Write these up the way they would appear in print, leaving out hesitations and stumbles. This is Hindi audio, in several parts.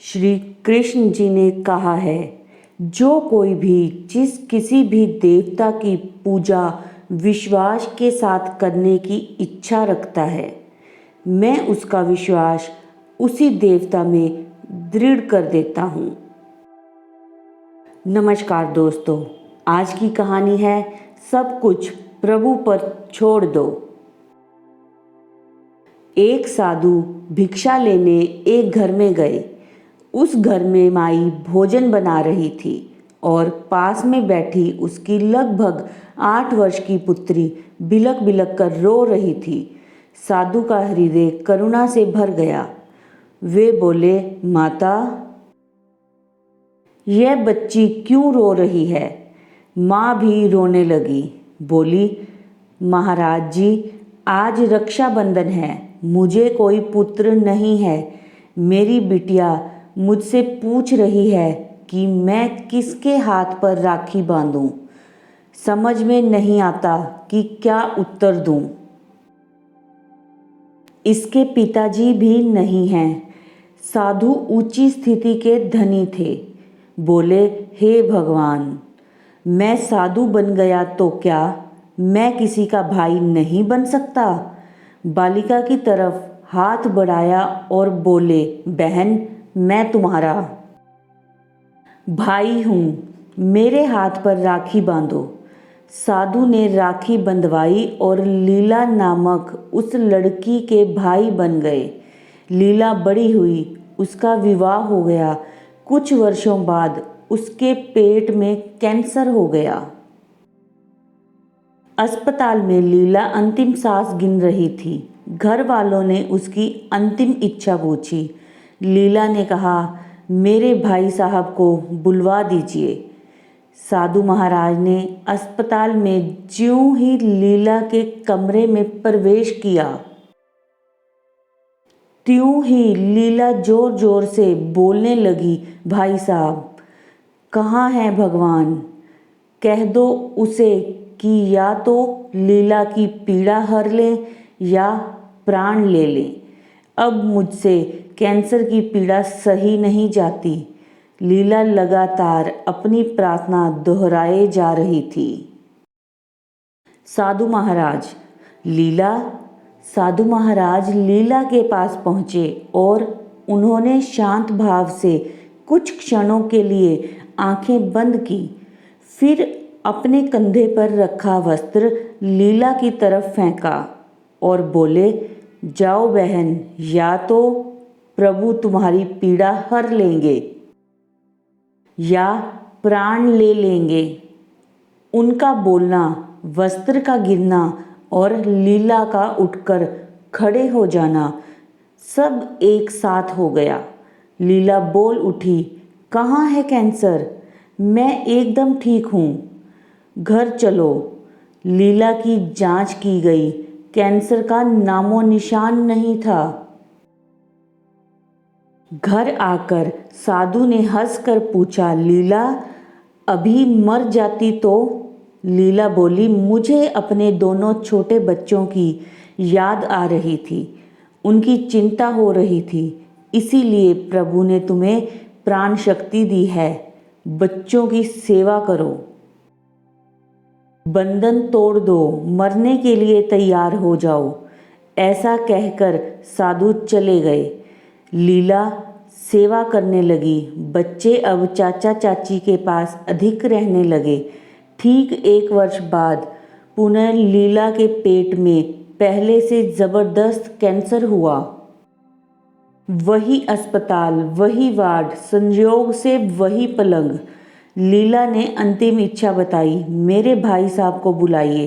श्री कृष्ण जी ने कहा है, जो कोई भी किसी भी देवता की पूजा विश्वास के साथ करने की इच्छा रखता है, मैं उसका विश्वास उसी देवता में दृढ़ कर देता हूँ। नमस्कार दोस्तों, आज की कहानी है सब कुछ प्रभु पर छोड़ दो। एक साधु भिक्षा लेने एक घर में गए। उस घर में माई भोजन बना रही थी और पास में बैठी उसकी लगभग 8 वर्ष की पुत्री बिलक बिलक कर रो रही थी। साधु का हृदय करुणा से भर गया। वे बोले, माता, यह बच्ची क्यों रो रही है? माँ भी रोने लगी। बोली, महाराज जी, आज रक्षाबंधन है, मुझे कोई पुत्र नहीं है। मेरी बिटिया मुझसे पूछ रही है कि मैं किसके हाथ पर राखी बांधूं। समझ में नहीं आता कि क्या उत्तर दूं। इसके पिताजी भी नहीं हैं। साधु ऊंची स्थिति के धनी थे। बोले, हे भगवान, मैं साधु बन गया तो क्या मैं किसी का भाई नहीं बन सकता? बालिका की तरफ हाथ बढ़ाया और बोले, बहन, मैं तुम्हारा भाई हूँ, मेरे हाथ पर राखी बांधो। साधु ने राखी बंधवाई और लीला नामक उस लड़की के भाई बन गए। लीला बड़ी हुई, उसका विवाह हो गया। कुछ वर्षों बाद उसके पेट में कैंसर हो गया। अस्पताल में लीला अंतिम सांस गिन रही थी। घर वालों ने उसकी अंतिम इच्छा पूछी। लीला ने कहा, मेरे भाई साहब को बुलवा दीजिए। साधु महाराज ने अस्पताल में ज्यों ही लीला के कमरे में प्रवेश किया, त्यों ही लीला जोर जोर से बोलने लगी, भाई साहब, कहाँ है भगवान? कह दो उसे कि या तो लीला की पीड़ा हर ले या प्राण ले ले। अब मुझसे कैंसर की पीड़ा सही नहीं जाती। लीला लगातार अपनी प्रार्थना दोहराए जा रही थी। साधु महाराज लीला के पास पहुँचे और उन्होंने शांत भाव से कुछ क्षणों के लिए आंखें बंद की। फिर अपने कंधे पर रखा वस्त्र लीला की तरफ फेंका और बोले, जाओ बहन, या तो प्रभु तुम्हारी पीड़ा हर लेंगे या प्राण ले लेंगे। उनका बोलना, वस्त्र का गिरना और लीला का उठकर खड़े हो जाना सब एक साथ हो गया। लीला बोल उठी, कहाँ है कैंसर? मैं एकदम ठीक हूँ, घर चलो। लीला की जांच की गई, कैंसर का नामो निशान नहीं था। घर आकर साधु ने हंसकर पूछा, लीला, अभी मर जाती तो? लीला बोली, मुझे अपने दोनों छोटे बच्चों की याद आ रही थी, उनकी चिंता हो रही थी, इसीलिए प्रभु ने तुम्हें प्राण शक्ति दी है। बच्चों की सेवा करो, बंधन तोड़ दो, मरने के लिए तैयार हो जाओ। ऐसा कहकर साधु चले गए। लीला सेवा करने लगी। बच्चे अब चाचा चाची के पास अधिक रहने लगे। ठीक 1 वर्ष बाद पुनः लीला के पेट में पहले से जबरदस्त कैंसर हुआ। वही अस्पताल, वही वार्ड, संयोग से वही पलंग। लीला ने अंतिम इच्छा बताई, मेरे भाई साहब को बुलाइए।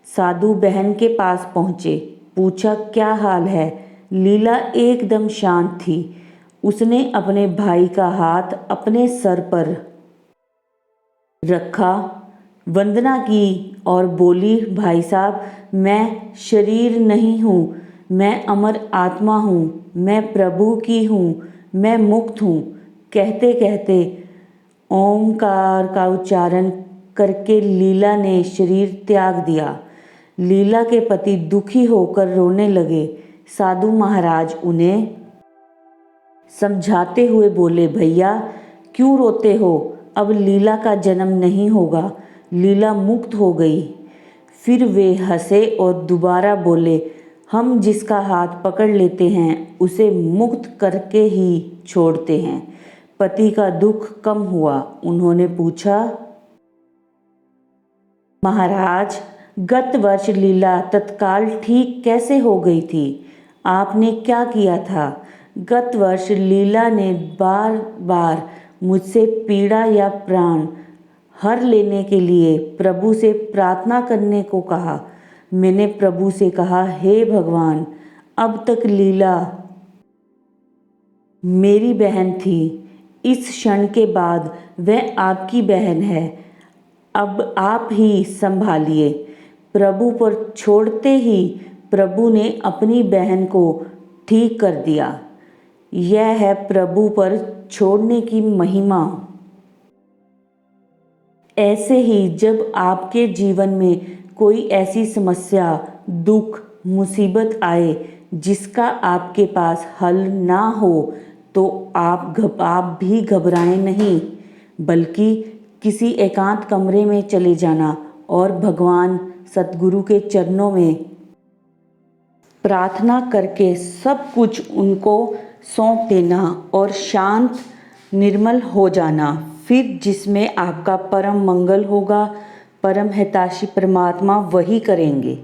साधु बहन के पास पहुँचे, पूछा, क्या हाल है? लीला एकदम शांत थी। उसने अपने भाई का हाथ अपने सर पर रखा, वंदना की और बोली, भाई साहब, मैं शरीर नहीं हूँ, मैं अमर आत्मा हूँ, मैं प्रभु की हूँ, मैं मुक्त हूँ। कहते कहते ओमकार का उच्चारण करके लीला ने शरीर त्याग दिया। लीला के पति दुखी होकर रोने लगे। साधु महाराज उन्हें समझाते हुए बोले, भैया क्यों रोते हो? अब लीला का जन्म नहीं होगा, लीला मुक्त हो गई। फिर वे हंसे और दोबारा बोले, हम जिसका हाथ पकड़ लेते हैं उसे मुक्त करके ही छोड़ते हैं। पति का दुख कम हुआ। उन्होंने पूछा, महाराज, गत वर्ष लीला तत्काल ठीक कैसे हो गई थी? आपने क्या किया था? गत वर्ष लीला ने बार बार मुझसे पीड़ा या प्राण हर लेने के लिए प्रभु से प्रार्थना करने को कहा। मैंने प्रभु से कहा, हे भगवान, अब तक लीला मेरी बहन थी, इस क्षण के बाद वह आपकी बहन है, अब आप ही संभालिए। प्रभु पर छोड़ते ही प्रभु ने अपनी बहन को ठीक कर दिया। यह है प्रभु पर छोड़ने की महिमा। ऐसे ही जब आपके जीवन में कोई ऐसी समस्या, दुख, मुसीबत आए जिसका आपके पास हल ना हो, तो आप भी घबराएं नहीं, बल्कि किसी एकांत कमरे में चले जाना और भगवान सतगुरु के चरणों में प्रार्थना करके सब कुछ उनको सौंप देना और शांत निर्मल हो जाना। फिर जिसमें आपका परम मंगल होगा, परम हितैषी परमात्मा वही करेंगे।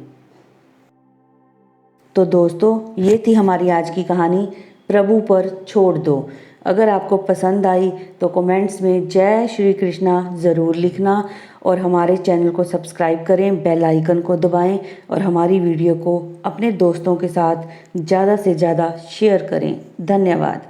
तो दोस्तों, ये थी हमारी आज की कहानी, प्रभु पर छोड़ दो। अगर आपको पसंद आई तो कमेंट्स में जय श्री कृष्णा ज़रूर लिखना और हमारे चैनल को सब्सक्राइब करें, बेल आइकन को दबाएं और हमारी वीडियो को अपने दोस्तों के साथ ज़्यादा से ज़्यादा शेयर करें। धन्यवाद।